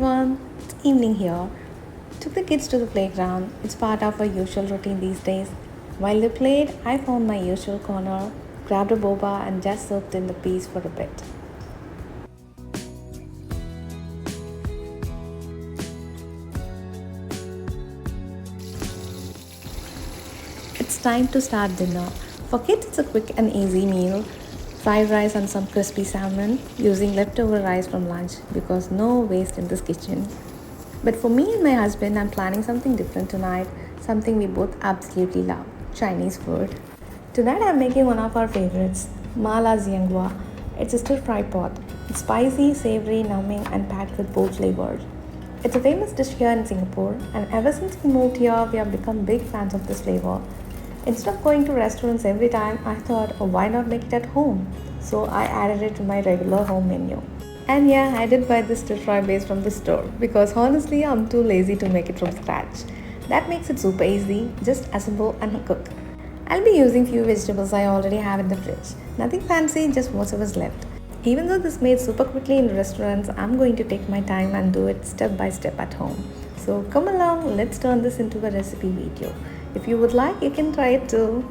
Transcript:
everyone, it's evening here. Took the kids to the playground. It's part of our usual routine these days. While they played, I found my usual corner, grabbed a boba, and just soaked in the peas for a bit. It's time to start dinner. For kids, it's a quick and easy meal. Fried rice and some crispy salmon using leftover rice from lunch because no waste in this kitchen. But for me and my husband, I'm planning something different tonight, something we both absolutely love Chinese food. Tonight, I'm making one of our favorites, Ma La Xiang Guo. It's a stir fry pot. It's spicy, savory, numbing, and packed with bold flavors. It's a famous dish here in Singapore, and ever since we moved here, we have become big fans of this flavor. Instead of going to restaurants every time, I thought, oh, why not make it at home? So I added it to my regular home menu. And yeah, I did buy this stir fry base from the store because honestly, I'm too lazy to make it from scratch. That makes it super easy, just assemble and cook. I'll be using few vegetables I already have in the fridge. Nothing fancy, just whatever's left. Even though this made super quickly in restaurants, I'm going to take my time and do it step by step at home. So come along, let's turn this into a recipe video. If you would like, you can try it too.